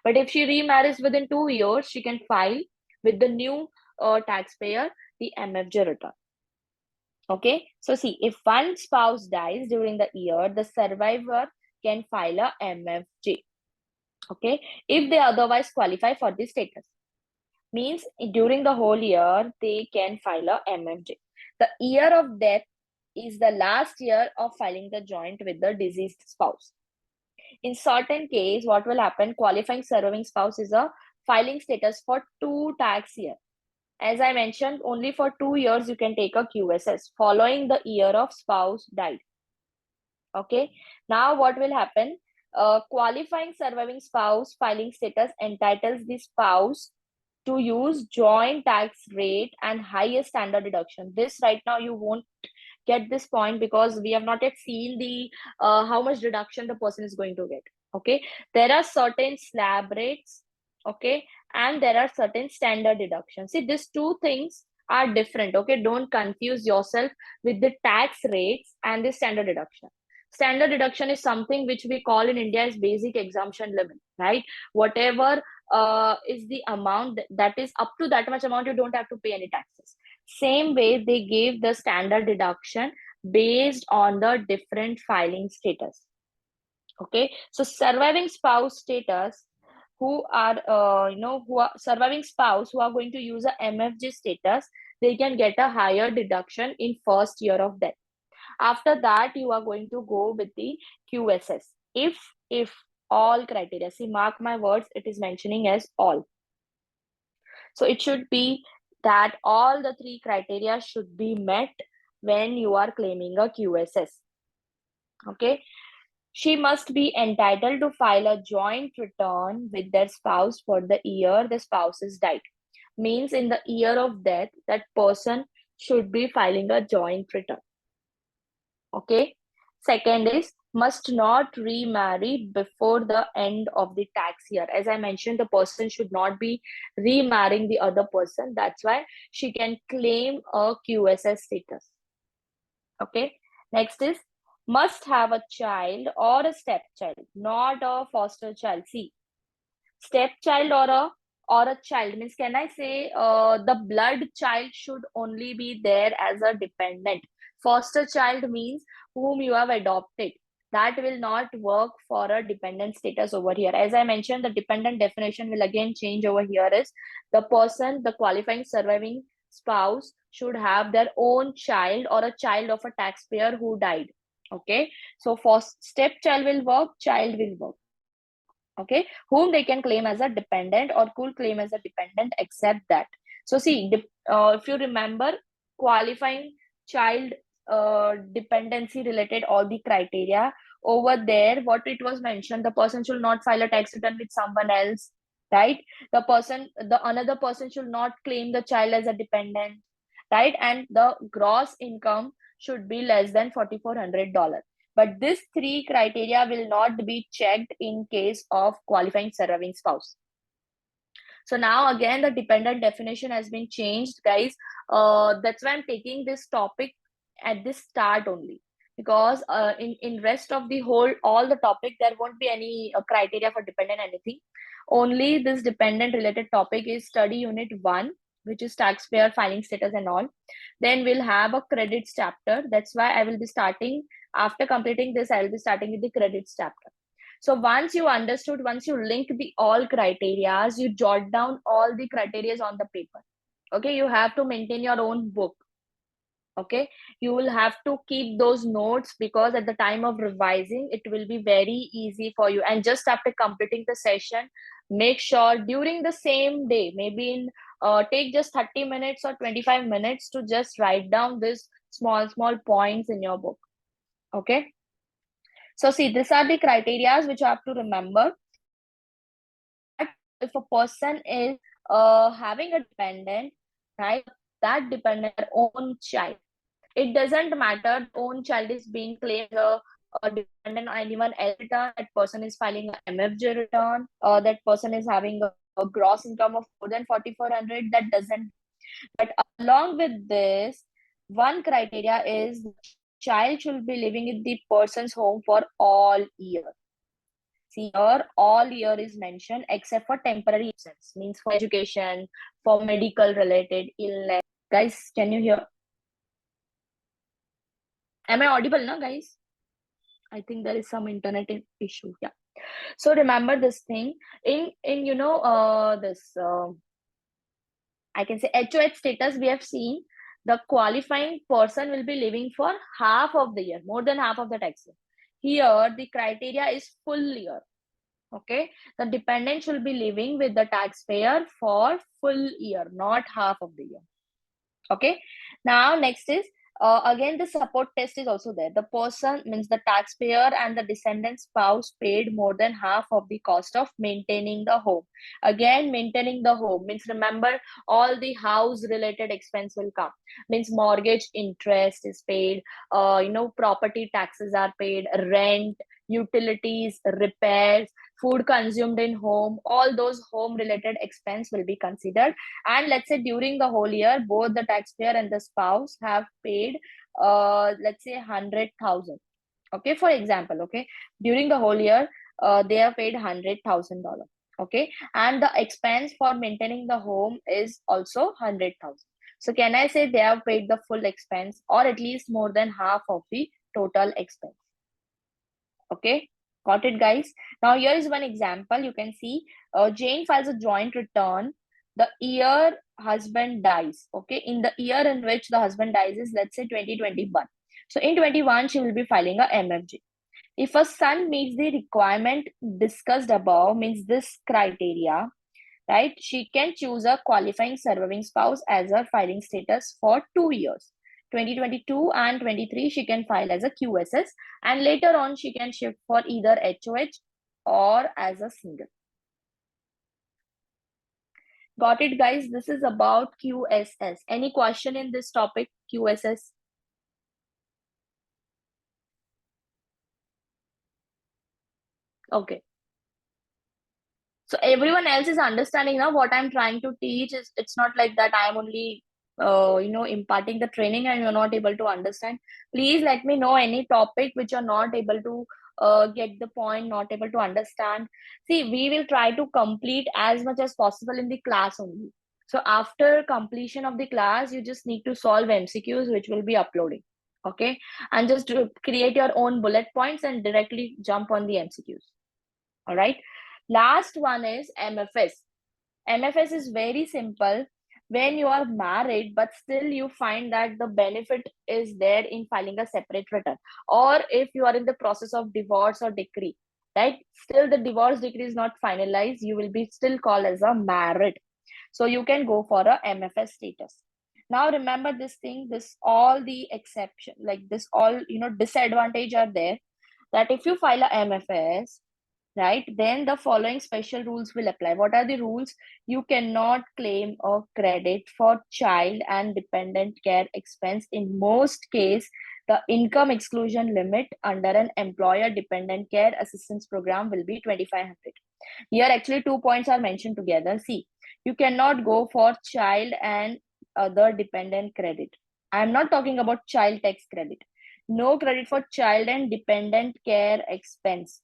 But if she remarries within 2 years, she can file with the new taxpayer the MFJ return. Okay, so see, if one spouse dies during the year, the survivor can file a MFJ. Okay, if they otherwise qualify for this status, means during the whole year they can file a MFJ. The year of death is the last year of filing the joint with the deceased spouse. In certain case, what will happen? Qualifying surviving spouse is a filing status for 2 tax years. As I mentioned, only for 2 years you can take a QSS following the year of spouse died. Okay, now what will happen? Qualifying surviving spouse filing status entitles the spouse to use joint tax rate and highest standard deduction. This right now you won't get this point because we have not yet seen the how much deduction the person is going to get. Okay, there are certain slab rates, okay, and there are certain standard deductions. See, these two things are different. Okay, don't confuse yourself with the tax rates and the standard deduction. Standard deduction is something which we call in India as basic exemption limit, right? Whatever is the amount that is up to that much amount, you don't have to pay any taxes. Same way, they gave the standard deduction based on the different filing status. Okay, so surviving spouse status who are who are surviving spouse who are going to use a MFJ status, they can get a higher deduction in first year of death. After that, you are going to go with the QSS. If all criteria. See, mark my words, it is mentioning as all. So it should be that all the three criteria should be met when you are claiming a QSS. Okay. She must be entitled to file a joint return with their spouse for the year the spouse is died. Means in the year of death, that person should be filing a joint return. Okay. Second is must not remarry before the end of the tax year. As I mentioned, the person should not be remarrying the other person. That's why she can claim a QSS status. Okay. Next is must have a child or a stepchild, not a foster child. See, stepchild or a child means, can I say the blood child should only be there as a dependent. Foster child means whom you have adopted. That will not work for a dependent status over here. As I mentioned, the dependent definition will again change over here is the person, the qualifying surviving spouse should have their own child or a child of a taxpayer who died. Okay, so for stepchild will work, child will work. Okay, whom they can claim as a dependent or could claim as a dependent except that. So see, if you remember, qualifying child dependency related all the criteria over there, what it was mentioned, the person should not file a tax return with someone else, right? The another person should not claim the child as a dependent, right? And the gross income should be less than $4,400. But these three criteria will not be checked in case of qualifying surviving spouse. So now again, the dependent definition has been changed, guys. That's why I'm taking this topic at this start only, because in rest of the whole all the topic there won't be any criteria for dependent anything. Only this dependent related topic is study unit 1, which is taxpayer filing status and all. Then we'll have a credits chapter. That's why I will be starting after completing this. I will be starting with the credits chapter. So once you understood, once you link the all criterias, you jot down all the criterias on the paper. Okay, you have to maintain your own book. Okay, you will have to keep those notes, because at the time of revising it will be very easy for you. And just after completing the session, make sure during the same day, maybe in take just 30 minutes or 25 minutes to just write down this small points in your book. Okay, so see, these are the criteria which you have to remember, that if a person is having a dependent, right, that dependent own child, it doesn't matter own child is being claimed a dependent on anyone else return, that person is filing an MFJ return, that person is having a gross income of more than 4,400, that doesn't. But along with this, one criteria is the child should be living in the person's home for all year. See, here all year is mentioned except for temporary absence, means for education, for medical related illness. Guys, can you hear? Am I audible now, guys? I think there is some internet issue. Yeah. So remember this thing in this I can say HOH status. We have seen the qualifying person will be living for half of the year, more than half of the tax year. Here the criteria is full year. Okay, the dependent should be living with the taxpayer for full year, not half of the year. Okay, now next is again the support test is also there. The person means the taxpayer and the descendant spouse paid more than half of the cost of maintaining the home. Again, maintaining the home means, remember, all the house related expense will come. Means mortgage interest is paid, property taxes are paid, rent, utilities, repairs, food consumed in home, all those home related expense will be considered. And let's say during the whole year, both the taxpayer and the spouse have paid let's say 100,000. Okay, for example. Okay, during the whole year they have paid $100,000. Okay, and the expense for maintaining the home is also 100,000. So can I say they have paid the full expense, or at least more than half of the total expense? Okay, got it, guys? Now here is one example. You can see Jane files a joint return the year husband dies. Okay, in the year in which the husband dies is, let's say, 2021. So in 21 she will be filing a MFG. If a son meets the requirement discussed above, means this criteria, right? She can choose a qualifying surviving spouse as her filing status for 2 years. 2022 and 23, she can file as a QSS, and later on, she can shift for either HOH or as a single. Got it, guys? This is about QSS. Any question in this topic, QSS? Okay. So everyone else is understanding now what I'm trying to teach. Is it's not like that I'm only imparting the training and you're not able to understand. Please let me know any topic which you're not able to get the point, not able to understand. See, we will try to complete as much as possible in the class only. So after completion of the class, you just need to solve MCQs, which will be uploading. Okay, and just create your own bullet points and directly jump on the MCQs. All right. Last one is MFS. MFS is very simple. When you are married, but still you find that the benefit is there in filing a separate return, or if you are in the process of divorce or decree, right? Still the divorce decree is not finalized, you will be still called as a married. So you can go for a MFS status. Now remember this thing, this all the exception, like this all, disadvantage are there, that if you file a MFS, right, then the following special rules will apply. What are the rules? You cannot claim a credit for child and dependent care expense. In most case, the income exclusion limit under an employer dependent care assistance program will be 2500. Here actually 2 points are mentioned together. See, you cannot go for child and other dependent credit. I'm not talking about child tax credit. No credit for child and dependent care expense.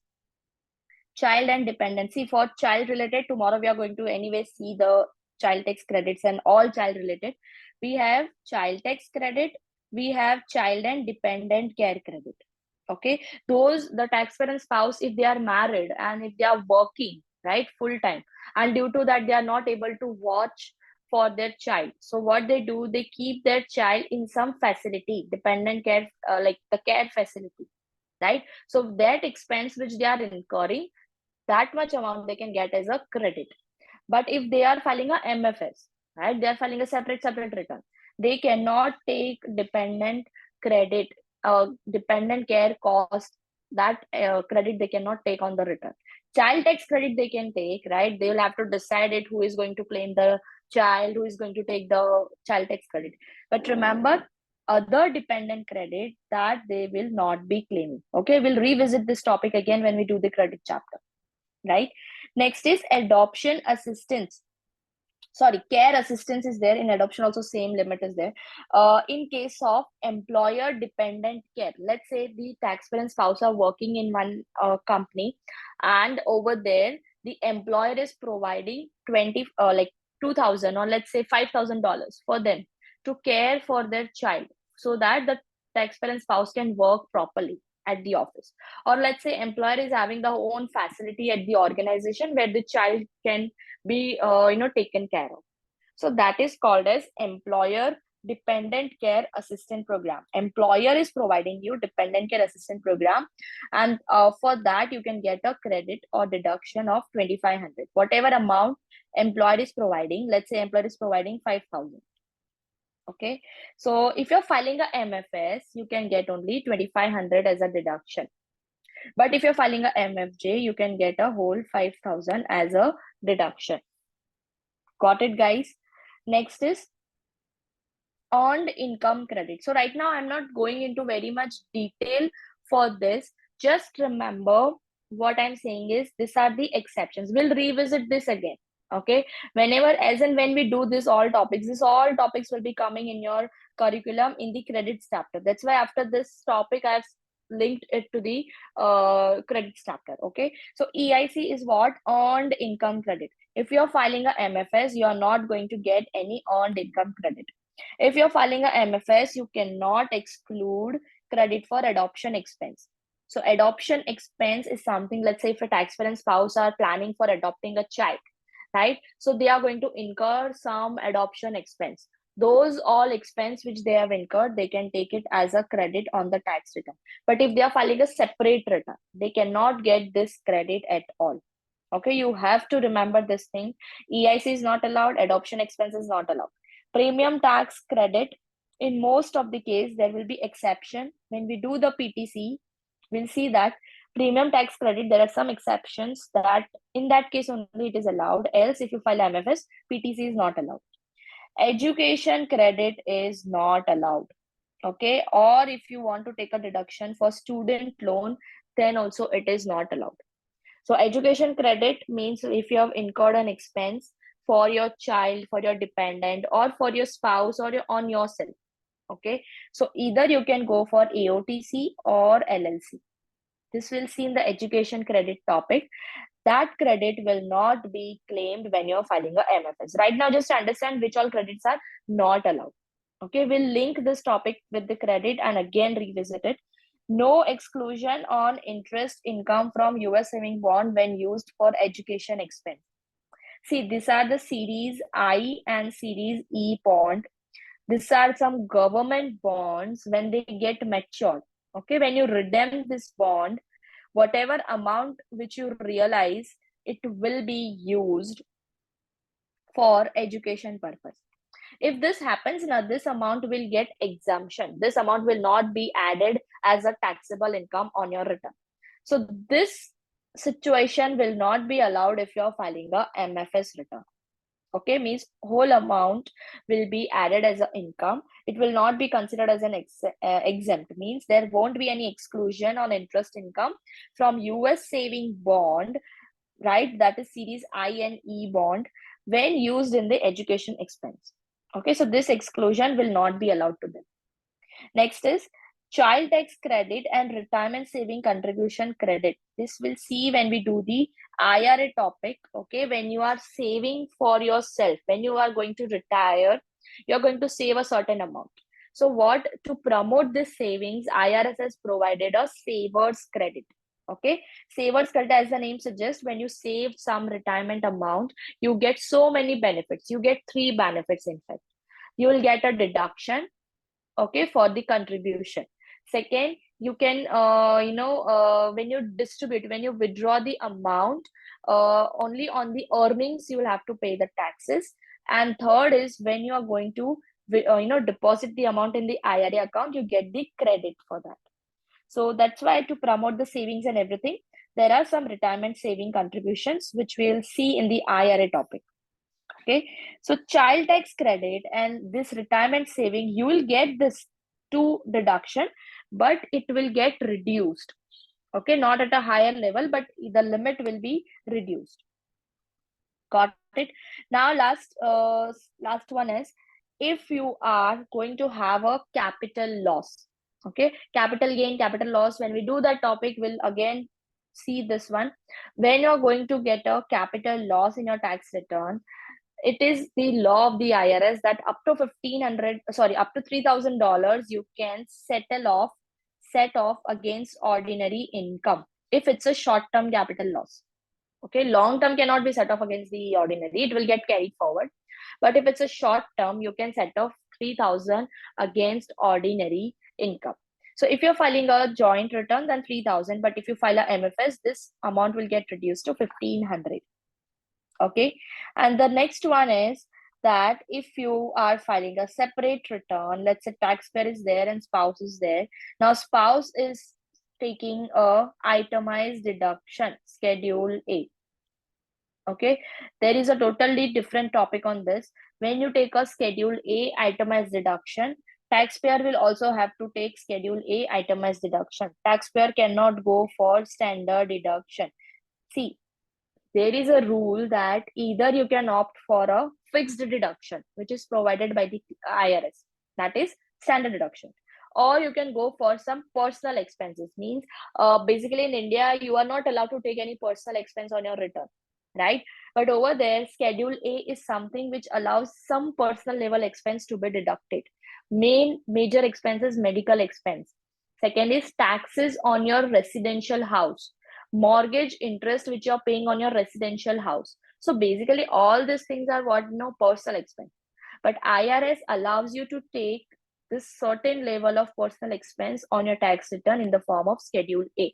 Child and dependency. For child related, tomorrow we are going to anyway see the child tax credits and all child related. We have child tax credit, we have child and dependent care credit. Okay, those, the taxpayer and spouse, if they are married and if they are working, right, full time, and due to that they are not able to watch for their child, so what they do, they keep their child in some facility, dependent care, like the care facility, right? So that expense which they are incurring, that much amount they can get as a credit. But if they are filing a MFS, right, they are filing a separate return, they cannot take dependent credit, dependent care cost, that credit they cannot take on the return. Child tax credit they can take, right? They will have to decide it, who is going to claim the child, who is going to take the child tax credit. But remember, other dependent credit, that they will not be claiming. Okay, we'll revisit this topic again when we do the credit chapter, right? Next is adoption assistance. Sorry, care assistance is there. In adoption also same limit is there. In case of employer dependent care, let's say the taxpayer and spouse are working in one company, and over there the employer is providing 20 like 2000, or let's say $5,000 for them to care for their child, so that the taxpayer and spouse can work properly at the office. Or let's say employer is having the own facility at the organization where the child can be taken care of. So that is called as employer dependent care assistant program. Employer is providing you dependent care assistant program, and for that you can get a credit or deduction of 2500, whatever amount employer is providing. Let's say employer is providing 5000. Okay, so if you're filing a MFS, you can get only 2500 as a deduction. But if you're filing a MFJ, you can get a whole 5000 as a deduction. Got it, guys? Next is earned income credit. So right now I'm not going into very much detail for this. Just remember what I'm saying is these are the exceptions. We'll revisit this again. Okay, whenever, as and when we do this all topics, this all topics will be coming in your curriculum in the credits chapter. That's why after this topic I've linked it to the credits chapter. Okay, so EIC is what? Earned income credit. If you're filing a MFS, you're not going to get any earned income credit. If you're filing a MFS, you cannot exclude credit for adoption expense. So adoption expense is something, let's say if a taxpayer and spouse are planning for adopting a child, right? So they are going to incur some adoption expense. those all expense which they have incurred, they can take it as a credit on the tax return. But if they are filing a separate return, they cannot get this credit at all. Okay, you have to remember this thing. EIC is not allowed, adoption expense is not allowed. Premium tax credit, in most of the case, there will be exception. When we do the PTC, we'll see that premium tax credit, there are some exceptions that in that case only it is allowed. Else, if you file MFS, PTC is not allowed. Education credit is not allowed. Okay, or if you want to take a deduction for student loan, then also it is not allowed. So education credit means if you have incurred an expense for your child, for your dependent, or for your spouse, or on yourself. Okay, so either you can go for AOTC or LLC. This will see in the education credit topic. That credit will not be claimed when you're filing a MFS. Right now, just understand which all credits are not allowed. Okay, we'll link this topic with the credit and again revisit it. No exclusion on interest income from US saving bond when used for education expense. See, these are the Series I and Series E bond. These are some government bonds when they get matured. Okay, when you redeem this bond, whatever amount which you realize, it will be used for education purpose. If this happens, now this amount will get exemption. This amount will not be added as a taxable income on your return. So this situation will not be allowed if you're filing a MFS return. Okay, means whole amount will be added as an income. It will not be considered as an exempt, means there won't be any exclusion on interest income from US saving bond, right? That is Series I and E bond when used in the education expense. Okay, so this exclusion will not be allowed to them. Next is child tax credit and retirement saving contribution credit. This will see when we do the IRA topic. Okay, when you are saving for yourself, when you are going to retire, you're going to save a certain amount. So what, to promote this savings, IRS has provided a savers credit. Okay, savers credit, as the name suggests, when you save some retirement amount, you get so many benefits. You get 3 benefits, in fact. You will get a deduction, okay, for the contribution. Second, you can when you distribute, when you withdraw the amount, only on the earnings you will have to pay the taxes. And third is when you are going to deposit the amount in the IRA account, you get the credit for that. So that's why, to promote the savings and everything, there are some retirement saving contributions which we'll see in the IRA topic. Okay, so child tax credit and this retirement saving, you will get this 2 deduction, but it will get reduced. Okay, not at a higher level, but the limit will be reduced. Got it? Now last one is, if you are going to have a capital loss. Okay, capital gain, capital loss, when we do that topic, we'll again see this one. When you're going to get a capital loss in your tax return, it is the law of the IRS that up to up to $3,000 you can set off against ordinary income if it's a short-term capital loss. Okay, long-term cannot be set off against the ordinary; it will get carried forward. But if it's a short-term, you can set off 3,000 against ordinary income. So if you're filing a joint return, then 3,000. But if you file a MFS, this amount will get reduced to 1,500. Okay, and the next one is that if you are filing a separate return, let's say taxpayer is there and spouse is there. Now spouse is taking a itemized deduction, Schedule A. Okay, there is a totally different topic on this. When you take a Schedule A itemized deduction, taxpayer will also have to take Schedule A itemized deduction. Taxpayer cannot go for standard deduction. See, there is a rule that either you can opt for a fixed deduction, which is provided by the IRS, that is standard deduction, or you can go for some personal expenses. Means basically in India, you are not allowed to take any personal expense on your return, right? But over there, Schedule A is something which allows some personal level expense to be deducted. Major expenses, medical expense. Second is taxes on your residential house, mortgage interest which you're paying on your residential house. So basically all these things are what, personal expense. But IRS allows you to take this certain level of personal expense on your tax return in the form of Schedule A.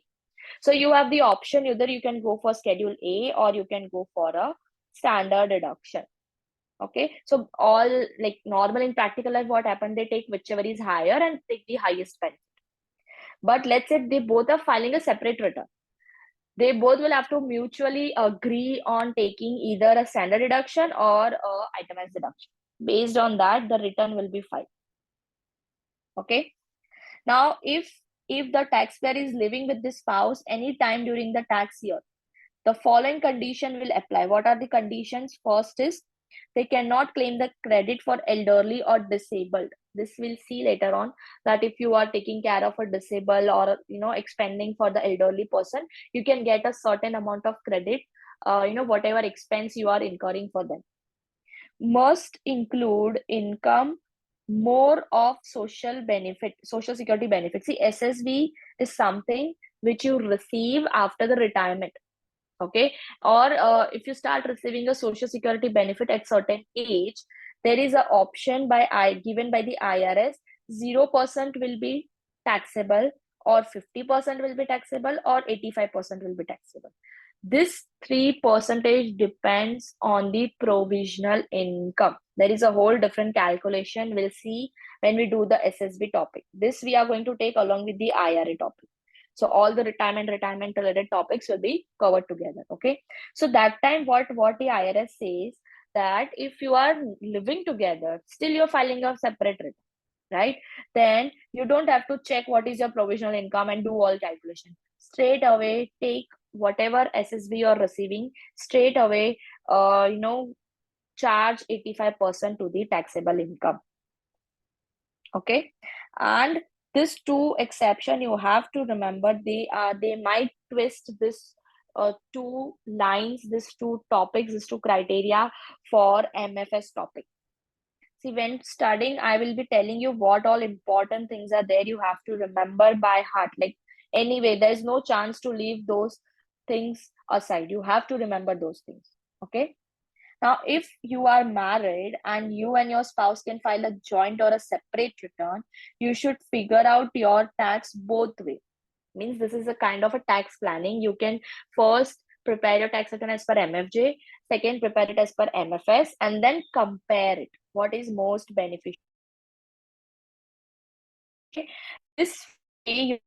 So you have the option, either you can go for Schedule A or you can go for a standard deduction. Okay, so all like normal in practical life, what happened, they take whichever is higher and take the highest benefit. But let's say they both are filing a separate return. They both will have to mutually agree on taking either a standard deduction or a itemized deduction. Based on that, the return will be filed. Okay. Now, if the taxpayer is living with the spouse anytime during the tax year, the following condition will apply. What are the conditions? First is they cannot claim the credit for elderly or disabled. This we'll see later on, that if you are taking care of a disabled or expending for the elderly person, you can get a certain amount of credit, whatever expense you are incurring for them. Must include income more of social security benefit. See, SSB is something which you receive after the retirement. Okay, or if you start receiving a social security benefit at certain age, there is an option given by the IRS. 0% will be taxable, or 50% will be taxable, or 85% will be taxable. This 3% depends on the provisional income. There is a whole different calculation we'll see when we do the SSB topic. This we are going to take along with the IRA topic. So all the retirement related topics will be covered together. Okay. So that time, what the IRS says, that if you are living together, still you're filing a separate return, right? Then you don't have to check what is your provisional income and do all calculation. Straight away, take whatever SSB you're receiving, straight away, charge 85% to the taxable income. Okay. And this two exception, you have to remember, they might twist this two lines, these two topics, these two criteria for MFS topic. See, when studying, I will be telling you what all important things are there. You have to remember by heart. Like, anyway, there's no chance to leave those things aside. You have to remember those things. Okay. Now, if you are married and you and your spouse can file a joint or a separate return, you should figure out your tax both ways. Means this is a kind of a tax planning. You can first prepare your tax return as per MFJ, second prepare it as per MFS, and then compare it. What is most beneficial? Okay. This way you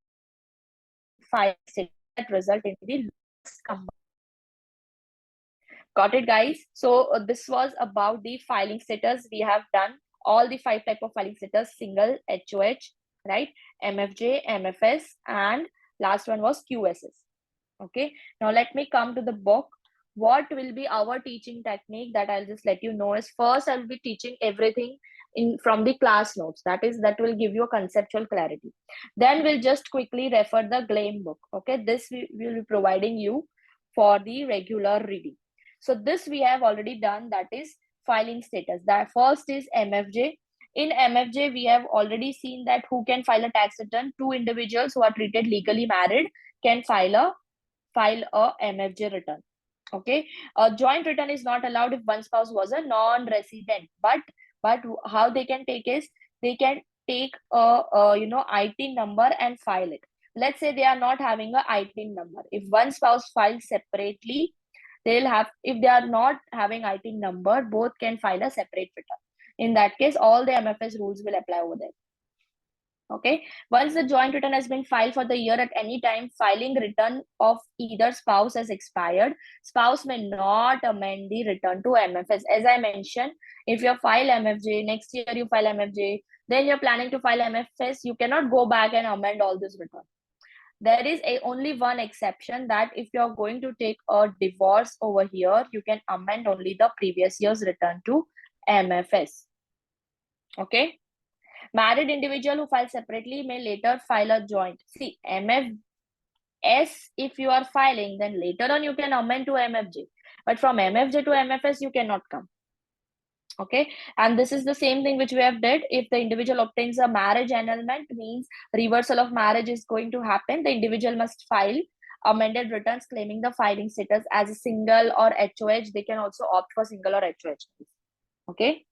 file that result into the lowest combined. Got it, guys? So this was about the filing status. We have done all the 5 type of filing status: single, HOH, right? MFJ, MFS, and last one was QSS. Okay. Now let me come to the book. What will be our teaching technique? That I'll just let you know is, first I'll be teaching everything from the class notes. That will give you a conceptual clarity. Then we'll just quickly refer the Gliem book. Okay. This we will be providing you for the regular reading. So this we have already done, that is filing status. That first is MFJ. In MFJ, we have already seen that who can file a tax return. 2 individuals who are treated legally married can file a MFJ return. Okay. A joint return is not allowed if one spouse was a non-resident. But how they can take is, they can take a ITIN number and file it. Let's say they are not having a ITIN number. If one spouse files separately, they'll have, if they are not having ITIN number, both can file a separate return. In that case, all the MFS rules will apply over there. Okay. Once the joint return has been filed for the year, at any time filing return of either spouse has expired, spouse may not amend the return to MFS. As I mentioned, if you file MFJ, next year you file MFJ, then you're planning to file MFS, you cannot go back and amend all this return. There is only one exception, that if you're going to take a divorce over here, you can amend only the previous year's return to MFS. Okay. Married individual who file separately may later file a joint. See, MFS, if you are filing, then later on you can amend to MFJ. But from MFJ to MFS, you cannot come. Okay. And this is the same thing which we have did. If the individual obtains a marriage annulment, means reversal of marriage is going to happen, the individual must file amended returns claiming the filing status as a single or HOH. They can also opt for single or HOH. Okay.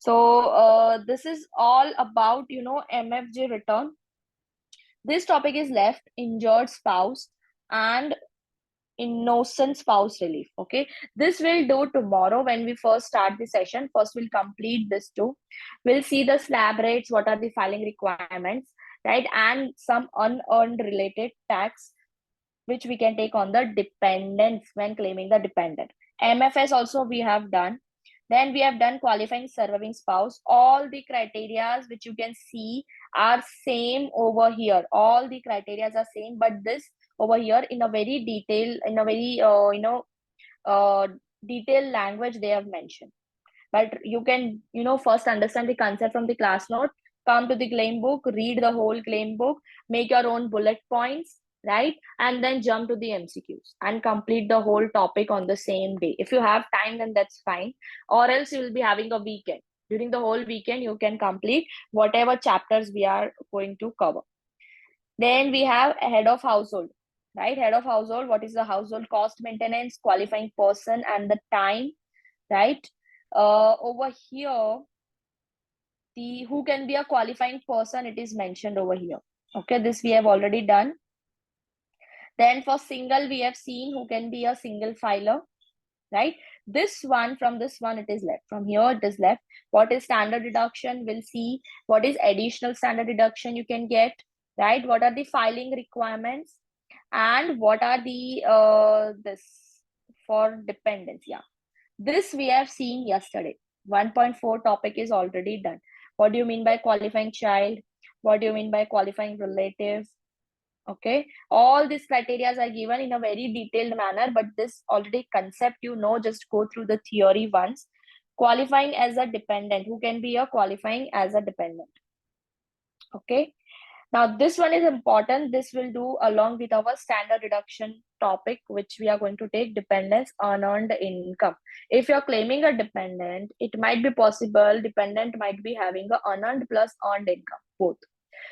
So this is all about, MFG return. This topic is left injured spouse and innocent spouse relief. Okay, this we'll do tomorrow when we first start the session. First, we'll complete this too. We'll see the slab rates, what are the filing requirements, right? And some unearned related tax which we can take on the dependents when claiming the dependent. MFS also we have done. Then we have done qualifying surviving spouse. All the criterias which you can see are same over here. All the criterias are same, but this over here in a very detailed language they have mentioned. But you can, first understand the concept from the class note, come to the Gliem book, read the whole Gliem book, make your own bullet points, right? And then jump to the MCQs and complete the whole topic on the same day. If you have time, then that's fine. Or else you will be having a weekend. During the whole weekend, you can complete whatever chapters we are going to cover. Then we have a head of household, right? Head of household, what is the household cost maintenance, qualifying person, and the time, right? Over here, the who can be a qualifying person, it is mentioned over here. Okay, this we have already done. Then for single, we have seen who can be a single filer, right? This one, from this one, it is left. From here, it is left. What is standard deduction? We'll see. What is additional standard deduction you can get, right? What are the filing requirements? And what are the, this for dependents? Yeah. This we have seen yesterday. 1.4 topic is already done. What do you mean by qualifying child? What do you mean by qualifying relative? Okay, all these criteria are given in a very detailed manner, but this already concept, just go through the theory once. Qualifying as a dependent, who can be a qualifying as a dependent? Okay, now this one is important. This will do along with our standard deduction topic, which we are going to take, dependence unearned income. If you're claiming a dependent, it might be possible dependent might be having a unearned plus earned income, both.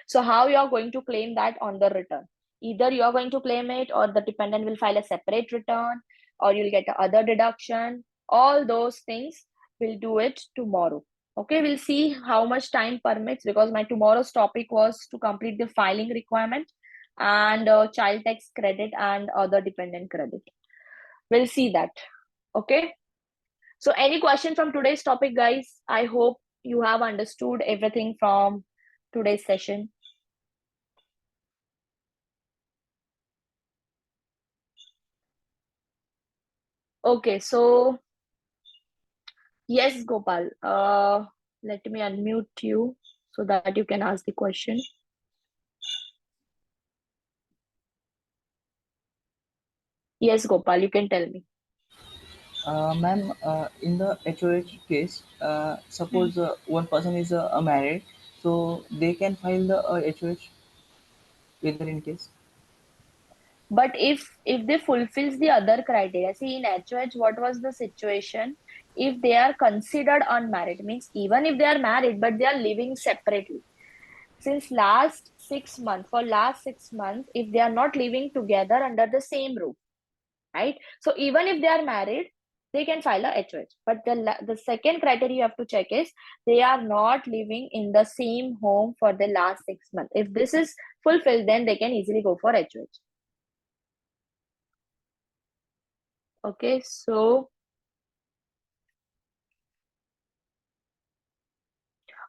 So how you are going to claim that on the return? Either you are going to claim it, or the dependent will file a separate return, or you'll get other deduction. All those things, we'll do it tomorrow. Okay, we'll see how much time permits, because my tomorrow's topic was to complete the filing requirement and child tax credit and other dependent credit. We'll see that. Okay. So any question from today's topic, guys? I hope you have understood everything from today's session. Okay, so yes, Gopal. Let me unmute you so that you can ask the question. Yes, Gopal, you can tell me. Ma'am, in the HOH case, suppose one person is married, so they can file the HOH whether in case. But if they fulfills the other criteria, see in HOH, what was the situation? If they are considered unmarried, means even if they are married, but they are living separately. Since last 6 months, for last 6 months, if they are not living together under the same roof, right? So even if they are married, they can file a HOH. But the second criteria you have to check is they are not living in the same home for the last 6 months. If this is fulfilled, then they can easily go for HOH. Okay, so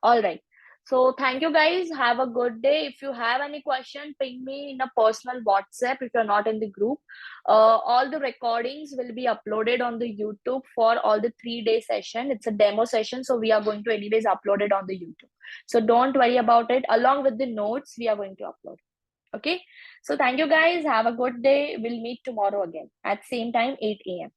all right. So thank you guys. Have a good day. If you have any question, ping me in a personal WhatsApp if you're not in the group. All the recordings will be uploaded on the YouTube for all the 3-day session. It's a demo session, so we are going to anyways upload it on the YouTube. So don't worry about it. Along with the notes, we are going to upload. Okay. So thank you guys. Have a good day. We'll meet tomorrow again at same time, 8 a.m.